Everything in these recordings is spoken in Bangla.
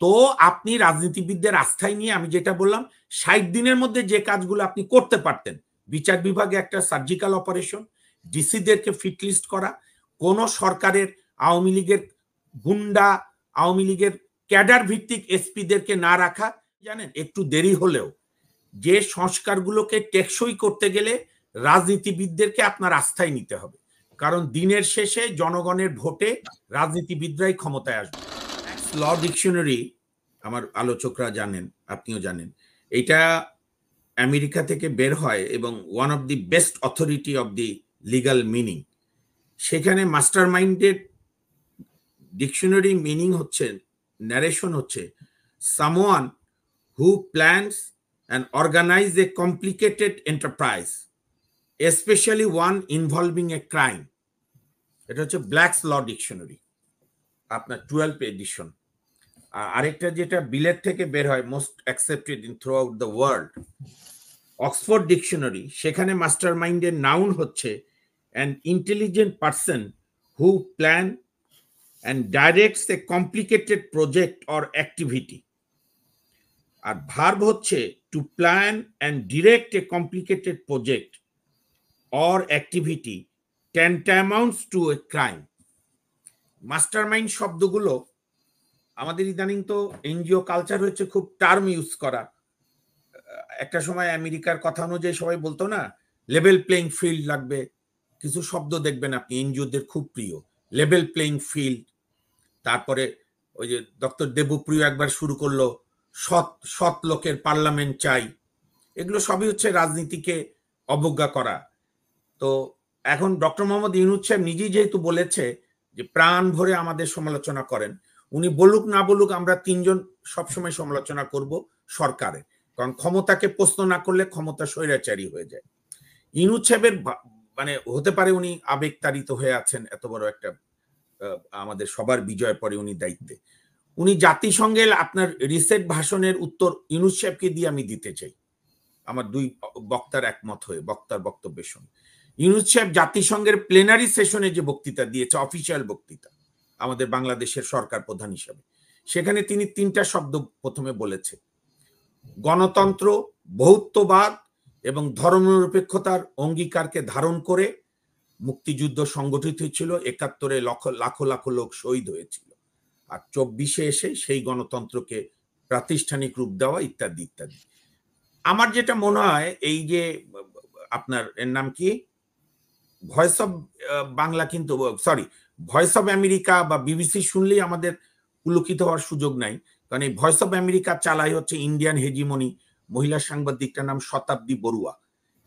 তো আপনি রাজনীতিবিদদের আস্থায় নিয়ে আমি যেটা বললাম ৬০ দিনের মধ্যে যে কাজগুলো আপনি করতে পারতেন, বিচার বিভাগে একটা সার্জিক্যাল অপারেশন, ডিসিদেরকে ফিট লিস্ট করা, কোন সরকারের আওয়ামী লীগের গুন্ডা, আওয়ামী লীগের ক্যাডার ভিত্তিক এসপিদেরকে না রাখা, জানেন একটু দেরি হলেও যে সংস্কারগুলোকে টেকসই করতে গেলে রাজনীতিবিদদেরকে আপনার আস্থায় নিতে হবে, কারণ দিনের শেষে জনগণের ভোটে রাজনীতিবিদরাই ক্ষমতায় আসবে। ল ডিকশনারি আমার আলোচকরা জানেন, আপনিও জানেন, এটা আমেরিকা থেকে বের হয় এবং one of the best authority of the legal meaning. সেখানে মাস্টার মাইন্ডের ডিকশনারি মিনিং হচ্ছে, ন্যারেশন হচ্ছে, someone who plans and organise a complicated enterprise, especially one involving a crime. এটা হচ্ছে ব্ল্যাকস ল ডিকশনারি, আপনার 12th এডিশন। আরেকটা যেটা বিলেট থেকে বের হয়, most accepted in throughout the world, Oxford dictionary, সেখানে মাস্টার মাইন্ডের নাউন হচ্ছে an intelligent person who plan and directs a complicated project or activity. আর ভার্ব হচ্ছে to plan and direct a complicated project or activity tantamount to a crime. Mastermind শব্দগুলো আমাদের ইদানিং তো এনজিও কালচার হচ্ছে খুব টার্ম ইউজ করা। একটা সময় আমেরিকার কথা অনুযায়ী সবাই বলতো না, লেভেল প্লেইং ফিল্ড লাগবে। কিছু শব্দ দেখবেন আপনি এনজিওদের খুব প্রিয়, লেভেল প্লেইং ফিল্ড। তারপরে ওই যে ডক্টর দেবপ্রিয় একবার শুরু করলো, সৎ সৎ লোকের পার্লামেন্ট চাই। এগুলো সবই হচ্ছে রাজনীতিকে অবজ্ঞা করা। তো এখন ডক্টর মোহাম্মদ ইউনূস সাহেব নিজেই যেহেতু বলেছে যে প্রাণ ভরে আমাদের সমালোচনা করেন, উনি বলুক না বলুক আমরা তিনজন সবসময় সমালোচনা করব সরকারের, কারণ ক্ষমতাকে প্রশ্ন না করলে ক্ষমতা স্বৈরাচারী হয়ে যায়। ইউনূস সাহেবের মানে হতে পারে উনি আবেগতাড়িত হয়ে আছেন, এত বড় একটা আমাদের সবার বিজয়ের পরে উনি দায়িত্বে। উনি জাতিসংঘে আপনার রিসেট ভাষণের উত্তর ইউনূস সাহেবকে দিয়ে আমি দিতে চাই, আমার দুই বক্তার একমত হয়ে বক্তার বক্তব্যের সঙ্গে। ইউনূস সাহেব জাতিসংঘের প্লেনারি সেশনে যে বক্তৃতা দিয়েছে, অফিসিয়াল বক্তৃতা আমাদের বাংলাদেশের সরকার প্রধান হিসাবে, সেখানে তিনি তিনটা শব্দ প্রথমে বলেছে, গণতন্ত্র, বহুত্ববাদ এবং ধর্মনিরপেক্ষতার অঙ্গীকারকে ধারণ করে মুক্তিযুদ্ধ সংগঠিত হয়েছিল, ৭১-এ লাখো লাখো লোক শহীদ হয়েছিল, আর ২৪-এ এসে সেই গণতন্ত্রকে প্রাতিষ্ঠানিক রূপ দেওয়া ইত্যাদি ইত্যাদি। আমার যেটা মনে হয়, এই যে আপনার এর নাম কি, ভয়েস অফ বাংলা, কিন্তু সরি ভয়েস অফ আমেরিকা বা বিবিসি শুনলেই আমাদের পুলকিত হওয়ার সুযোগ নাই, কারণ এই ভয়েস অফ আমেরিকা চালাই হচ্ছে ইন্ডিয়ান হেজিমনি মহিলা সাংবাদিকটার নাম শতাব্দী বড়ুয়া।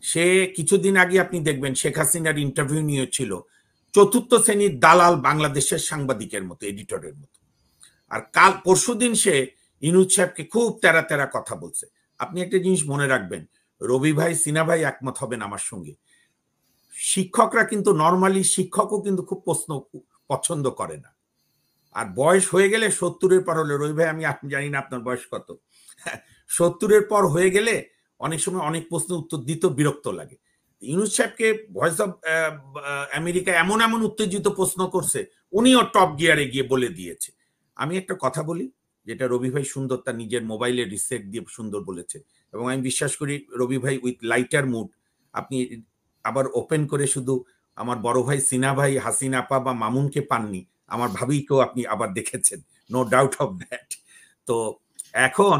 সে কিছুদিন আগে আপনি দেখবেন শেখ হাসিনার ইন্টারভিউ নিয়েছিল, চতুর্থ শ্রেণীর দালাল বাংলাদেশের সাংবাদিকের মতো, এডিটরের মতো। আর কাল পরশুদিন সে ইউনূস সাহেবকে খুব তেরা তেরা কথা বলছে। আপনি একটা জিনিস মনে রাখবেন, রবি ভাই, সিনা ভাই একমত হবেন আমার সঙ্গে, শিক্ষকরা কিন্তু নর্মালি, শিক্ষকও কিন্তু খুব প্রশ্ন পছন্দ করে না। আর বয়স হয়ে গেলে ৭০-এর পর হলে, রবি ভাই আমি জানি না আপনার বয়স কত, ৭০-এর পর হয়ে গেলে অনেক সময় অনেক প্রশ্ন উত্তর দিতে বিরক্ত লাগে। ইউনূস সাহেবকে ভয়েস অফ আমেরিকা এমন এমন উত্তেজিত প্রশ্ন করছে, উনিও টপ গিয়ারে গিয়ে বলে দিয়েছে। আমি একটা কথা বলি, যেটা রবি ভাই সুন্দর তার নিজের মোবাইলে রিসেট দিয়ে সুন্দর বলেছে, এবং আমি বিশ্বাস করি রবি ভাই উইথ লাইটার মুড আপনি আবার ওপেন করে শুধু আমার বড় ভাই সিনা ভাই, হাসিনা আপা বা মামুনকে পাননি, আমার ভাবিকেও আপনি আবার দেখেছেন, নো ডাউট অফ দ্যাট। তো এখন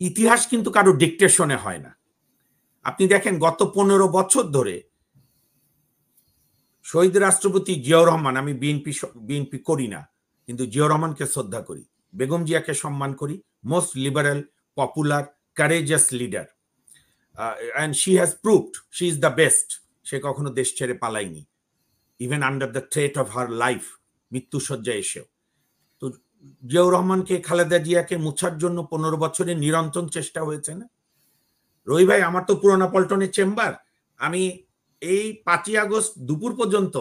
ইতিহাস কিন্তু কারো ডিকটেশনে হয় না। আপনি দেখেন গত ১৫ বছর ধরে শহীদ রাষ্ট্রপতি জিয়াউর রহমান, আমি বিএনপি করি না, কিন্তু জিয়াউর রহমানকে শ্রদ্ধা করি, বেগম জিয়াকে সম্মান করি, most liberal, popular, courageous leader, and she has proved she is the best. সে কখনো দেশ ছেড়ে পালায়নি, even under the threat of her life, মৃত্যুসজ্জায় এসেও। তো জিয়াউর রহমানকে, খালেদা জিয়াকে মুছার জন্য ১৫ বছরের নিরন্তর চেষ্টা হয়েছে না? রবি ভাই, আমার তো পুরোনো পল্টনের চেম্বার, আমি এই ৫ই আগস্ট দুপুর পর্যন্ত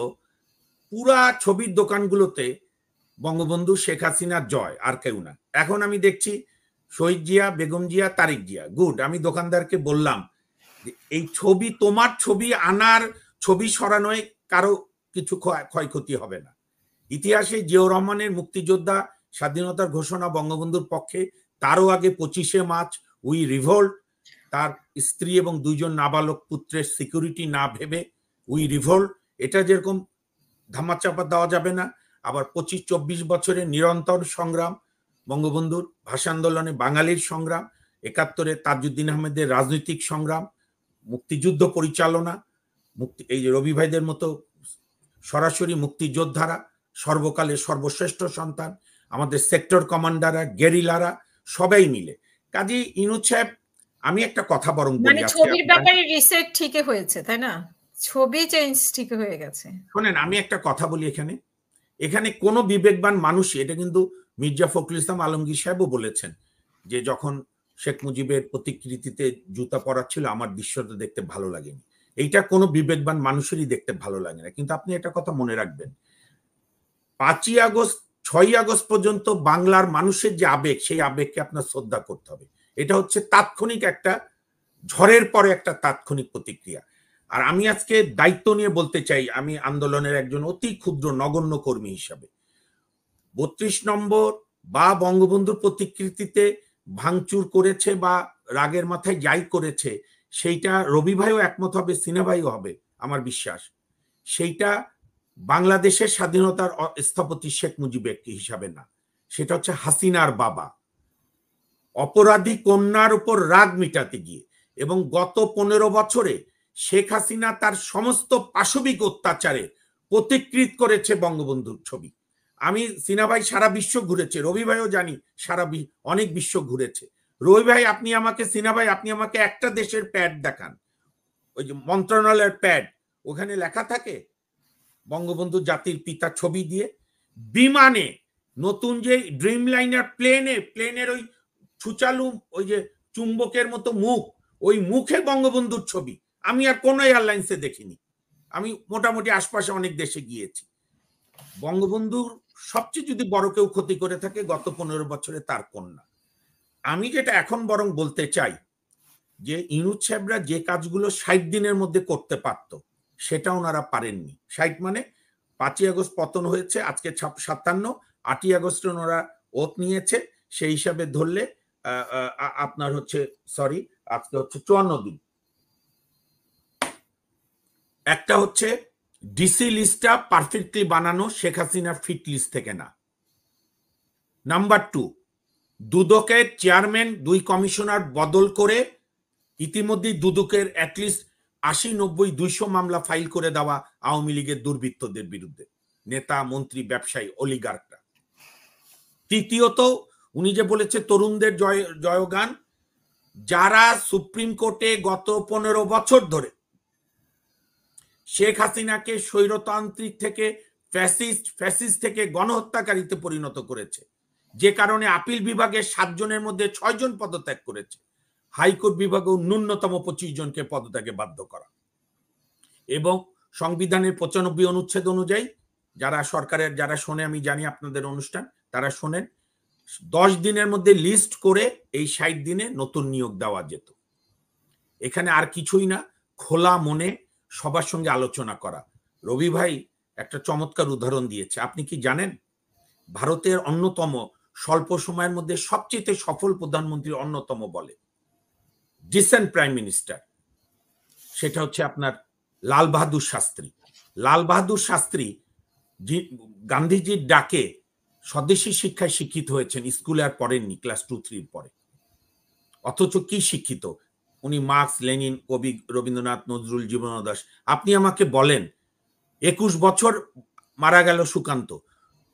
পুরা ছবির দোকানগুলোতে বঙ্গবন্ধু, শেখ হাসিনা, জয়, আর কেউ না। এখন আমি দেখছি শহীদ জিয়া, বেগম জিয়া, তারেক জিয়া, গুড। আমি দোকানদারকে বললাম এই ছবি, তোমার ছবি আনার, ছবি সরানোয় কারো কিছু ক্ষয়ক্ষতি হবে না। ইতিহাসে জিয়াউর রহমানের মুক্তিযোদ্ধা স্বাধীনতার ঘোষণা বঙ্গবন্ধুর পক্ষে, তারও আগে 25শে মার্চ উই রিভোল্ট, তার স্ত্রী এবং 2জন নাবালক পুত্রের সিকিউরিটি না ভেবে উই রিভোল্ট, এটা যেরকম ধামাচাপা দেওয়া যাবে না। আবার 25-24 বছরের নিরন্তর সংগ্রাম, বঙ্গবন্ধুর ভাষা আন্দোলনে বাঙালির সংগ্রাম, 71-এ তাজউদ্দিন আহমেদের রাজনৈতিক সংগ্রাম, মুক্তিযুদ্ধ পরিচালনা, এই যে রবি ভাইদের মতো সরাসরি মুক্তিযোদ্ধারা, সর্বকালের সর্বশ্রেষ্ঠ সন্তান, আমাদের সেক্টর কমান্ডাররা, গেরিলারা, সবাই মিলে। কাজেই ইনুস সাহেব, আমি একটা কথা বরং বলি, মানে ছবির ব্যাপারে রিসেট ঠিক হয়েছে, তাই না? ছবি চেঞ্জ ঠিক হয়ে গেছে। শোনেন, আমি একটা কথা বলি, এখানে কোনো বিবেকবান মানুষ, এটা কিন্তু মির্জা ফখরুল ইসলাম আলমগীর সাহেবও বলেছেন যে যখন শেখ মুজিবের প্রতিকৃতিতে জুতা পরাচ্ছিল আমার দৃশ্যটা দেখতে ভালো লাগেনি। এইটা কোনো বিবেকবান মানুষেরই দেখতে ভালো লাগে না। কিন্তু আপনি একটা কথা মনে রাখবেন, 5ই আগস্ট 6ই আগস্ট পর্যন্ত বাংলার মানুষের যে আবেগ, সেই আবেগকে আপনার শ্রদ্ধা করতে হবে। এটা হচ্ছে তাৎক্ষণিক একটা ঝড়ের পরে একটা তাৎক্ষণিক প্রতিক্রিয়া। আর আমি আজকে দায়িত্ব নিয়ে বলতে চাই, আমি আন্দোলনের একজন অতি ক্ষুদ্র নগণ্য কর্মী হিসাবে, 32 নম্বর বা বঙ্গবন্ধুর প্রতিকৃতিতে ভাঙচুর করেছে বা রাগের মাথায় যাই করেছে, সেইটা রবি ভাইও একমত হবে, সিনা ভাইও হবে আমার বিশ্বাস, সেইটা বাংলাদেশের স্বাধীনতার স্থপতি শেখ মুজিবের হিসাবে না, সেটা হচ্ছে হাসিনার বাবা অপরাধী কন্যার উপর রাগ মিটাতে গিয়ে। এবং গত 15 বছরে শেখ হাসিনা তার সমস্ত পাশবিক অত্যাচারে প্রতিকৃত করেছে বঙ্গবন্ধুর ছবি। আমি সিনা ভাই সারা বিশ্ব ঘুরেছে, রবি ভাইও জানি সারা অনেক বিশ্ব ঘুরেছে। রবি ভাই আপনি আমাকে, সিনা ভাই আপনি আমাকে একটা দেশের প্যাড দেখান, ওই যে মন্ত্রণালয়ের প্যাড, ওখানে লেখা থাকে বঙ্গবন্ধু জাতির পিতা ছবি দিয়ে। বিমানে নতুন যে ড্রিম লাইনার প্লেনের ওই সুচালু ওই যে চুম্বকের মতো মুখ, ওই মুখে বঙ্গবন্ধুর ছবি আমি আর কোন এয়ারলাইন্সে দেখিনি। আমি মোটামুটি আশপাশে অনেক দেশে গিয়েছি। বঙ্গবন্ধুর সবচেয়ে যদি বড় কেউ ক্ষতি করে থাকে গত 15 বছরে তার কন্যা। আমি যেটা এখন বরং বলতে চাই যে ইনুস সাহেবরা যে কাজগুলো 60 দিনের মধ্যে করতে পারত সেটা ওনারা পারেননি। 60 মানে 5ই আগস্ট পতন হয়েছে, আজকে 57, 8ই আগস্টে ওনারা ওত নিয়েছে, সেই হিসাবে ধরলে আপনার হচ্ছে সরি আজকে হচ্ছে 54 দিন। একটা হচ্ছে ডিসি লিস্টটা পারফেক্টলি বানানো শেখ হাসিনার ফিট লিস্ট থেকে না। নাম্বার 2, দুদকের চেয়ারম্যান 2 কমিশনার বদল করে ইতিমধ্যে দুদকের অ্যাটলিস্ট 80, 90, 200 মামলা ফাইল করে দেওয়া আওয়ামী লীগের দুর্বৃত্তদের বিরুদ্ধে, নেতা মন্ত্রী ব্যবসায়ী অলিগার্করা। তৃতীয়ত, উনি যে বলেছে তরুণদের জয়গান, যারা সুপ্রিম কোর্টে গত 15 বছর ধরে শেখ হাসিনাকে স্বৈরতান্ত্রিক থেকে ফ্যাসিস্ট থেকে গণহত্যাকারীতে পরিণত করেছে, যে কারণে আপিল বিভাগের 7 জনের মধ্যে 6 জন পদত্যাগ করেছে, হাইকোর্ট বিভাগেও ন্যূনতম 25 জনকে পদত্যাগে বাধ্য করা, এবং সংবিধানের 95 অনুচ্ছেদ অনুযায়ী যারা সরকারের যারা শোনে, আমি জানি আপনাদের অনুষ্ঠান তারা শোনেন, 10 দিনের মধ্যে লিস্ট করে এই 60 দিনে নতুন নিয়োগ দেওয়া যেত। এখানে আর কিছুই না, খোলা মনে সবার সঙ্গে আলোচনা করা। রবি ভাই একটা চমৎকার উদাহরণ দিয়েছে। আপনি কি জানেন ভারতের অন্যতম স্বল্প সময়ের মধ্যে সবচেয়ে সফল প্রধানমন্ত্রী অন্যতম বলে ডিসেন্ট প্রাইম মিনিস্টার, সেটা হচ্ছে আপনার লাল বাহাদুর শাস্ত্রী। লাল বাহাদুর শাস্ত্রী গান্ধীজির ডাকে স্বদেশী শিক্ষায় শিক্ষিত হয়েছেন, স্কুলে আর পড়েননি, ক্লাস 2-3 পরে। অথচ কি শিক্ষিত উনি, মার্কস, লেনিন, কবি রবীন্দ্রনাথ, নজরুল, জীবনানন্দ। আপনি আমাকে বলেন 21 বছর মারা গেল সুকান্ত,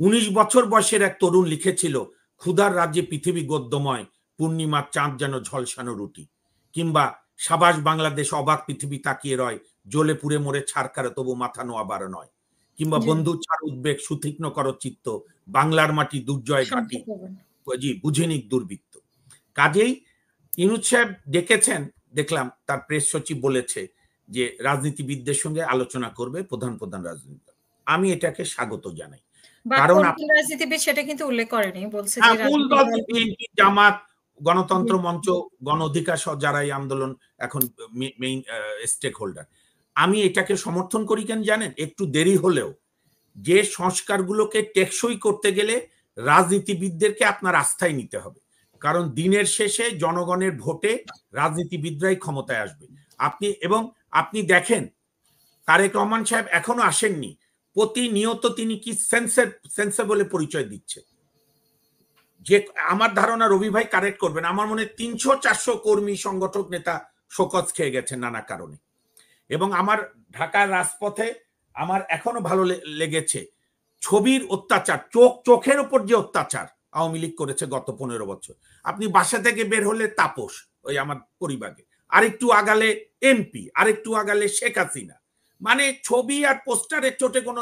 19 বছর বয়সের এক তরুণ লিখেছিল ক্ষুধার রাজ্যে পৃথিবী গদ্যময়, পূর্ণিমার চাঁদ যেন ঝলসানো রুটি, কিংবা সাবাস বাংলাদেশ অবাক পৃথিবী তাকিয়ে রয়, জ্বলে পুড়ে মরে ছাড়কারে তবু মাথা নোয়াবার নয়, কিংবা বন্ধু ছাড় উদ্বেগ সুতীক্ষ্ণ কর চিত্ত, বাংলার মাটি দুর্জয় ঘাটি, জি বুঝেনিক দুর্বৃত্ত। কাজেই ইনুস সাহেব ডেকেছেন, দেখলাম তার প্রেস সচিব বলেছে যে রাজনীতিবিদদের সঙ্গে আলোচনা করবে প্রধান রাজনীতি। আমি এটাকে স্বাগত জানাই, কারণ রাজনীতিবিদ সেটা কিন্তু উল্লেখ করেনি, বলছে যে মূল দল বিএনপি, জামাত, গণতন্ত্র মঞ্চ, গণ অধিকার সহ যারা এই আন্দোলন এখন মেইন স্টেক হোল্ডার। আমি এটাকে সমর্থন করি কেন জানেন, একটু দেরি হলেও যে সংস্কারগুলোকে টেকসই করতে গেলে রাজনীতিবিদদেরকে আপনার আস্থায় নিতে হবে, কারণ দিনের শেষে জনগণের ভোটে রাজনীতিবিদরাই ক্ষমতায় আসবে। আপনি দেখেন তারেক রহমান সাহেব এখনো আসেননি, প্রতিনিয়ত তিনি কি সেন্সেবলে পরিচয় দিচ্ছে। যে আমার ধারণা রবি ভাই কারেক্ট করবেন, আমার মনে 300-400 কর্মী সংগঠক নেতা শোকজ খেয়ে গেছেন নানা কারণে। এবং আমার ঢাকার রাজপথে আমার এখনো ভালো লেগেছে ছবির অত্যাচার, চোখের উপর যে অত্যাচার আওয়ামী লীগ করেছে গত 15 বছর। আপনি বাসা থেকে বের হলে তাপস, ওই আমার পরিবারে, আরেকটু আগালে এমপি, আরেকটু আগালে শেখ হাসিনা, মানে ছবি আর পোস্টারের চোটে কোনো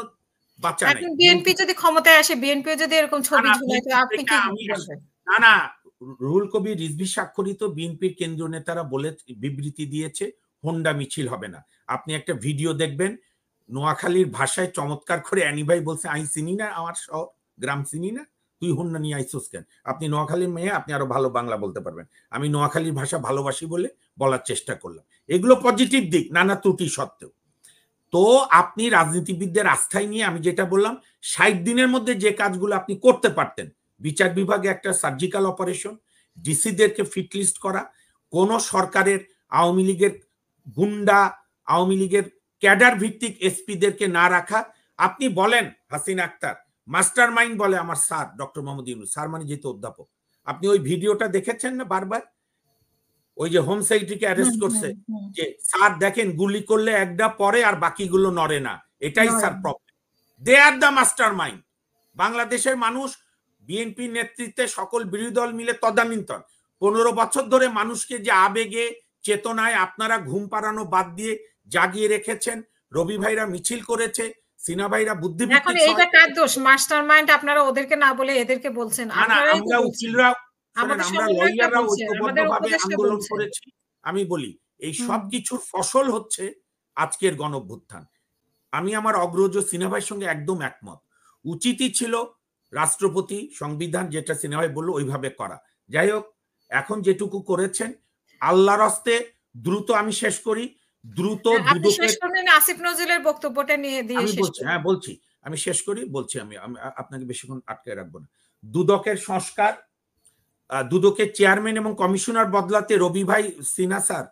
বাঁচা নেই। বিএনপি যদি ক্ষমতায় আসে, বিএনপি যদি এরকম ছবি ঝুলায়, আপনি কি বলবেন? না, রুহুল কবির রিজভী স্বাক্ষরিত বিএনপির কেন্দ্রীয় নেতারা বলে বিবৃতি দিয়েছে হোন্ডা মিছিল হবে না। আপনি একটা ভিডিও দেখবেন, নোয়াখালীর ভাষায় চমৎকার করে অ্যানি ভাই বলছে, আই চিনি না আমার শহর গ্রাম চিনি না, তুই হোন্ডা নিয়ে আইসোস কেন? আপনি নোয়াখালীর মেয়ে, আপনি আরো ভালো বাংলা বলতে পারবেন। আমি নোয়াখালীর ভাষা ভালোবাসি বলে বলার চেষ্টা করলাম। এগুলো পজিটিভ দিক, নানা ত্রুটি সত্ত্বেও। তো আপনি রাজনীতিবিদদের আস্থায় নিয়ে আমি যেটা বললাম, 60 দিনের মধ্যে যে কাজগুলো আপনি করতে পারতেন, বিচার বিভাগে একটা সার্জিক্যাল অপারেশন, ডিসিদেরকে ফিট লিস্ট করা, কোন সরকারের আওয়ামী লীগের গুন্ডা, আওয়ামী লীগের ক্যাডার ভিত্তিক এসপিদেরকে না রাখা। আপনি বলেন হাসিনা আক্তার মাস্টার মাইন্ড বলে আমার sir doctor Mohammad Yunus, sir মানে যেহেতু অধ্যাপক, আপনি ওই ভিডিওটা দেখেছেন না বারবার, ওই যে হোম সেক্রেটারিকে অ্যারেস্ট করছে, যে স্যার দেখেন গুলি করলে একটা পরে আর বাকিগুলো নড়ে না, এটাই sir problem. They are the master mind. বাংলাদেশের মানুষ বিএনপির নেতৃত্বে সকল বিরোধী দল মিলে তদানীন্তন 15 বছর ধরে মানুষকে যে আবেগে চেতনায় আপনারা ঘুম পাড়ানো বাদ দিয়ে জাগিয়ে রেখেছেন। রবি ভাইরা মিছিল করেছে, সিনা ভাইরা বুদ্ধিবৃত্তিক। এখন এইটা কার দোষ? মাস্টার মাইন্ড আপনারা ওদেরকে না বলে এদেরকে বলছেন। আমরা উকিলরা, আমরা লয়াররা ঐক্যবদ্ধভাবে আন্দোলন করেছি। আমি বলি এই সব কিছুর ফসল হচ্ছে আজকের গণঅভ্যুত্থান। আমি আমার অগ্রজ সিনা ভাইয়ের সঙ্গে একদম একমত। উচিতই ছিল রাষ্ট্রপতি সংবিধান যেটা সিনা ভাই বললো ওইভাবে করা। যাই হোক, এখন যেটুকু করেছেন আল্লাহর হস্তে দ্রুত আমি শেষ করি। দ্রুত আসিফ নজরুলের বক্তব্যটা নিয়ে দিয়ে আমি বলছি, হ্যাঁ বলছি, আমি শেষ করি, বলছি আমি আপনাকে বেশিক্ষণ আটকায় রাখবো না। দুদকের সংস্কার, দুদকের চেয়ারম্যান এবং কমিশনার বদলাতে রবি ভাই, সিনা স্যার,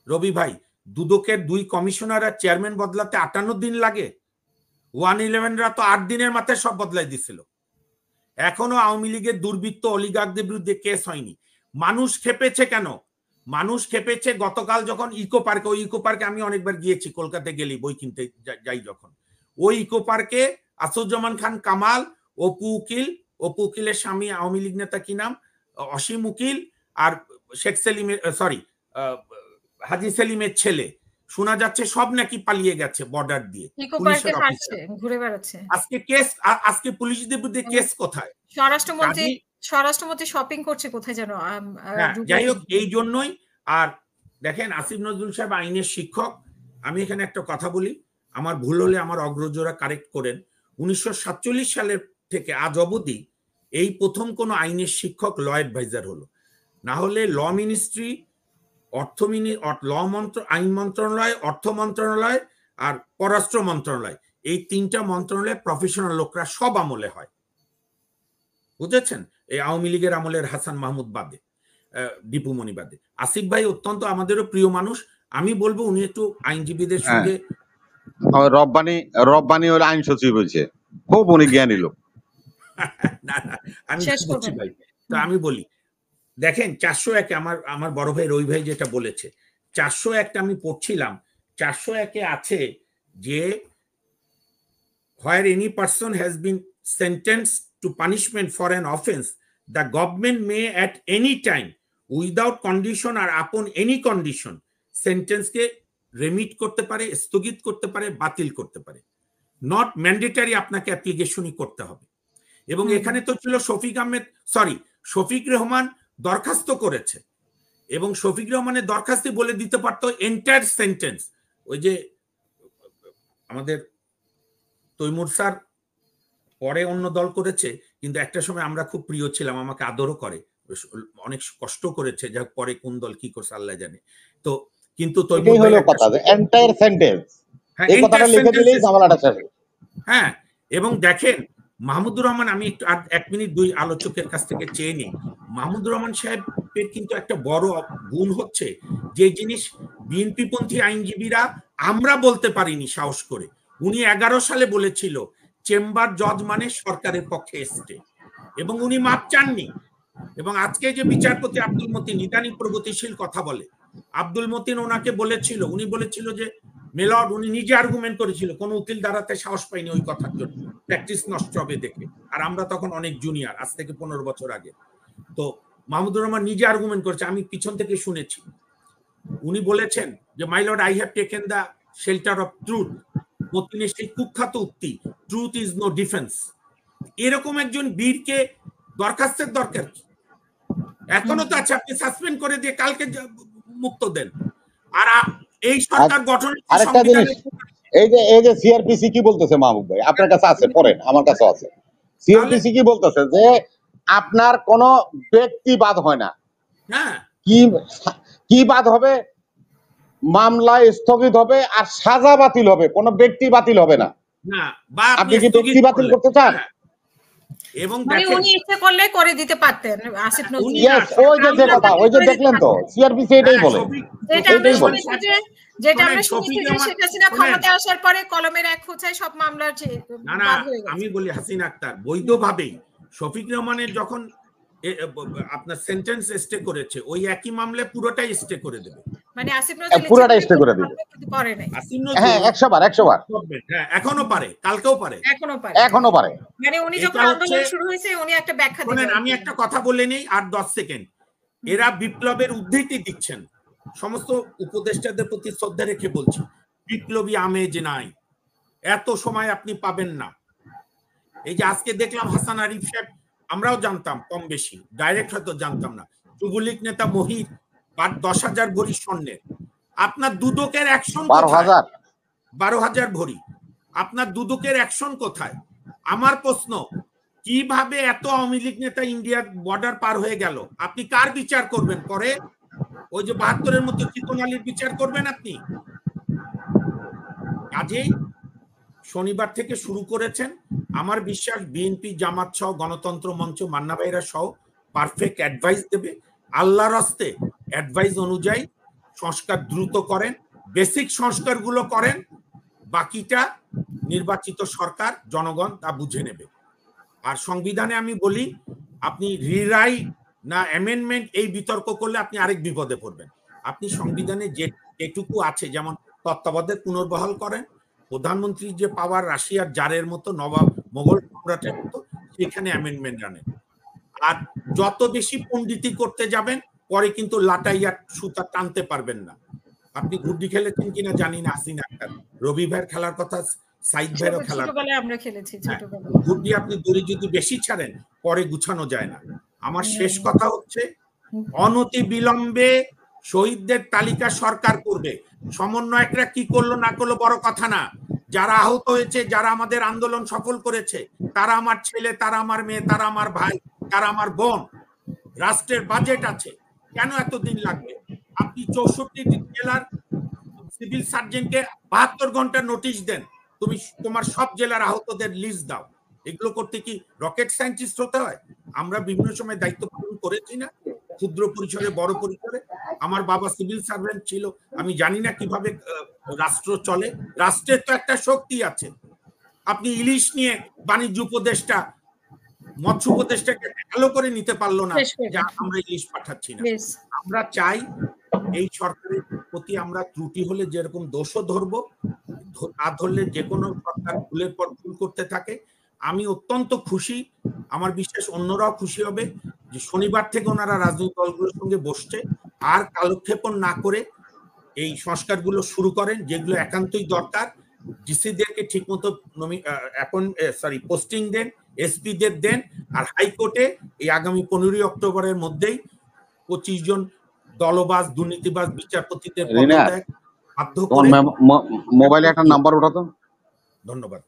রবি ভাই, দুদকের 2 কমিশনার আর চেয়ারম্যান বদলাতে 58 দিন লাগে। 111রা তো 8 দিনের মাথায় সব বদলাই দিছিল। এখনো আওয়ামী লীগের দুর্বৃত্ত অলিগারদের বিরুদ্ধে কেস হয়নি। মানুষ খেপেছে কেন? মানুষ খেপেছে গতকাল যখন ইকো পার্কে, ওই ইকো পার্কে আমি অনেকবার গিয়েছি, কলকাতায় গেলি বই কিনতে যাই যখন, ওই ইকো পার্কে আসাদুজ্জামান খান কামাল, অপু উকিলের স্বামী আওয়ামী লীগ নেতা কি নাম, অসীম উকিল, আর শেখ সেলিমের, সরি হাজি সেলিমের ছেলে, শোনা যাচ্ছে সব নাকি পালিয়ে গেছে বর্ডার দিয়ে। আজকে পুলিশদের বিরুদ্ধে কেস কোথায়? স্বরাষ্ট্রমন্ত্রী শপিং করছে কোথায় যেন। যাই হোক, এই জন্যই। আর দেখেন আসিফ নজরুল সাহেব আইনের শিক্ষক। আমি এখানে একটা কথা বলি, আমার ভুল হলে আমার অগ্রজরা কারেক্ট করেন। 1947 সালের থেকে আজ অবধি এই প্রথম কোন আইনের শিক্ষক ল অ্যাডভাইজার হলো। না হলে ল মিনিস্ট্রি, আইন মন্ত্রণালয়, অর্থ মন্ত্রণালয় আর পররাষ্ট্র মন্ত্রণালয়, এই 3টা মন্ত্রণালয়ে প্রফেশনাল লোকরা সব আমলে হয়, বুঝেছেন? এই আওয়ামী লীগের আমলের হাসান মাহমুদ বাদে, দীপুমণি বাদে। আসিফ ভাই অত্যন্ত আমাদেরও প্রিয় মানুষ। আমি বলবো উনি একটু আইনজীবীদের সঙ্গে, রব্বানি হলো আইন সচিব হয়েছে, খুব উনি জ্ঞানী লোক। না আমি বলছি ভাই, তো আমি বলি দেখেন 401-এ আমার বড় ভাই রবি ভাই যেটা বলেছে, 401-টা আমি পড়ছিলাম, 401-এ আছে যে where any person has been sentenced to punishment for an offense, the government may at any time without condition or upon any condition sentence K remit করতে পারে, স্থগিত করতে পারে, বাতিল করতে পারে। নট ম্যান্ডেটরি আপনাকে অ্যাপ্লিকেশনই করতে হবে। এবং এখানে তো ছিল শফিক রহমান দরখাস্ত করেছে, এবং শফিক রহমানের দরখাস্তে বলে দিতে পারতো এন্টায়ার সেন্টেন্স। ওই যে আমাদের তৈমুর স্যার পরে অন্য দল করেছে, কিন্তু একটা সময় আমরা খুব প্রিয় ছিলাম, আমাকে আদরও করে, অনেক কষ্ট করেছে, যাক পরে কোন দল কি করছে আল্লাহ জানে। তো কিন্তু হ্যাঁ, এবং দেখেন মাহমুদুর রহমান, আমি একটু আর 1 মিনিট 2 আলোচকের কাছ থেকে চেয়ে নিই। মাহমুদুর রহমান সাহেবের কিন্তু একটা বড় গুণ হচ্ছে যে জিনিস বিএনপিপন্থী আইনজীবীরা আমরা বলতে পারিনি সাহস করে। উনি 11 সালে বলেছিল চেম্বার জজ মানে সরকারের পক্ষে এসছে, এবং উনি মাপ চাননি। এবং আজকে যে বিচারপতি আব্দুল মতিন ইদানিং প্রগতিশীল কথা বলে, আব্দুল মতিন ওনাকে বলেছিল, উনি বলেছিল যে মেলর্ড, উনি নিজে আর্গুমেন্ট করেছিল কোন উকিল দাঁড়াতে সাহস পাইনি ওই কথার জন্য, প্র্যাকটিস নষ্ট হবে দেখে। আর আমরা তখন অনেক জুনিয়র, আজ থেকে 15 বছর আগে। তো মাহমুদুর রহমান নিজে আর্গুমেন্ট করেছে, আমি পিছন থেকে শুনেছি। উনি বলেছেন যে my lord, I have taken the shelter of truth. মতিনের সেই কুখ্যাত উক্তি, ট্রুথ ইজ নো ডিফেন্স। এরকম একজন বীরকে দরখাস্তের দরকার কি? এখনো তো আছে, আপনি সাসপেন্ড করে দিয়ে কালকে মুক্ত দেন। আর এই সরকার গঠন, আরেকটা জিনিস, এই যে সিআরপিসি কি বলতেছে মাহমুদ ভাই, আপনার কাছে আছে, পড়েন, আমার কাছে আছে। সিআরপিসি কি বলতেছে যে আপনার কোন ব্যক্তিবাদ হয় না। হ্যাঁ, কি বাদ হবে? মামলা স্থগিত হবে আর সাজা বাতিল হবে, কোন ব্যক্তি বাতিল হবে না। আপনি কি ব্যক্তি বাতিল করতে চান? এবং মানে উনি ইচ্ছে করলে করে দিতে পারতেন আসিফ নজরুল। ওই যে কথা, ওই যে দেখলেন তো, সিআরপিসি এটাই বলে। যেটা আমরা শুনেছি যে শেখ হাসিনা ক্ষমতায় আসার পরে কলমের এক খোঁচায় সব মামলার না, আমি বলি হাসিনা আক্তার বৈধভাবেই শফিক রহমানের যখন আপনার সেন্টেন্স স্টে করেছে, ওই একই মামলায় পুরোটাই স্টে করে দেবে। মানে আসিফ নজরুল পুরোটাই স্টে করে দেবে, করে নাই। হ্যাঁ 100 বার। হ্যাঁ, এখনো পারে, কালকেও পারে, এখনো পারে। মানে উনি যখন আন্দোলন শুরু হয়েছে উনি একটা ব্যাখ্যা দিলেন। আমি একটা কথা বলে নেই আর 10 সেকেন্ড। এরা বিপ্লবের উদ্ধৃতি দিচ্ছেন, সমস্ত উপদেষ্টাদের প্রতি শ্রদ্ধা রেখে বলছি, বিপ্লবী আমেজ নাই, এত সময় আপনি পাবেন না। এই যে আজকে দেখলাম হাসান আরিফ সাহেব, আমরাও জানতাম কম বেশি, ডাইরেক্ট হয়তো জানতাম না, যুবলীগ নেতা মহির 10,000 ভরি স্বর্ণের। আপনার দুদকের অ্যাকশন 12,000 ভরি, আপনার দুদকের অ্যাকশন কোথায়? আমার প্রশ্ন, কিভাবে এত আওয়ামী লীগ নেতা ইন্ডিয়ার বর্ডার পার হয়ে গেল? আপনি কার বিচার করবেন পরে? ওই যে 72-এর মতো চিকন আলীর বিচার করবেন আপনি? কাজেই শনিবার থেকে শুরু করেছেন, আমার বিশ্বাস বিএনপি, জামাত সহ, গণতন্ত্র মঞ্চ, মান্না ভাইরা সহ পারফেক্ট অ্যাডভাইস দেবে। আল্লাহর হস্তে অ্যাডভাইস অনুযায়ী সংস্কার দ্রুত করেন, বেসিক সংস্কারগুলো করেন, বাকিটা নির্বাচিত সরকার, জনগণ তা বুঝে নেবে। আর সংবিধানে আমি বলি, আপনি রিরাইট না অ্যামেন্ডমেন্ট এই বিতর্ক করলে আপনি আরেক বিপদে পড়বেন। আপনি সংবিধানে যেটুকু আছে, যেমন তত্ত্বাবধায়ক পুনর্বহাল করেন, প্রধানমন্ত্রীর যে পাওয়ার রাশিয়ার জারের মতো, নবাব মোগল সম্রাটের মতো, সেখানে অ্যামেন্ডমেন্ট আনেন। আর যত বেশি পণ্ডিতি করতে যাবেন, পরে কিন্তু লাটাইয়া সুতা টানতে পারবেন না। আপনি গুড্ডি খেলেছেন কিনা জানি না, হাসিনা আক্তার, রবি ভাইয়ের খেলার কথা, সাইদ ভাইয়েরও খেলার কথা, আমরা খেলেছি ছোটবেলায়। গুড্ডি আপনি দড়ি যদি বেশি ছাড়েন, পরে গুছানো যায় না। আমার শেষ কথা হচ্ছে, অনতি বিলম্বে শহীদদের তালিকা সরকার করবে। সমন্বয়করা কি করলো না করলো বড় কথা না, যারা আহত হয়েছে, যারা আমাদের আন্দোলন সফল করেছে, তারা আমার ছেলে, তারা আমার মেয়ে, তারা আমার ভাই, তারা আমার বোন। রাষ্ট্রের বাজেট আছে, কেন এতদিন লাগবে? আপনি 64 জেলার সিভিল সার্জনকে 72 ঘন্টা নোটিশ দেন, তোমার সব জেলার আহতদের লিস্ট দাও। এগুলো করতে কি রকেট সায়েন্টিস্ট হতে হয়? আমরা বিভিন্ন সময় দায়িত্ব পালন করেছি না, ক্ষুদ্র পরিসরে, বড় পরিসরে। আমার বাবা সিভিল সার্ভেন্ট ছিল, আমি জানি না কিভাবে রাষ্ট্র চলে। রাষ্ট্রের তো একটা শক্তি আছে। আপনি ইলিশ নিয়ে বাণিজ্য উপদেষ্টা, মৎস্য উপদেষ্টাকে ভালো করে নিতে পারলো না যে আমরা ইলিশ পাঠাচ্ছি না। আমরা চাই এই সরকারের প্রতি আমরা ত্রুটি হলে যেরকম দোষও ধরবো, না ধরলে যে কোনো সরকার ভুলের পর ভুল করতে থাকে। আমি অত্যন্ত খুশি, আমার বিশ্বাস অন্যরাও খুশি হবে যে শনিবার থেকে ওনারা রাজনৈতিক দলগুলোর সঙ্গে বসছে, আর কালক্ষেপণ না করে এই সংস্কারগুলো শুরু করেন, যেগুলো একান্তই দরকার। ডিসিদেরকে ঠিক মতো পোস্টিং দেন, এসপিদের দেন, আর হাইকোর্টে এই আগামী 15 অক্টোবরের মধ্যেই 25 জন দলবাজ, দুর্নীতিবাজ বিচারপতিদের পদত্যাগ বাধ্য করে। মোবাইলে একটা নাম্বার ওঠাতো। ধন্যবাদ।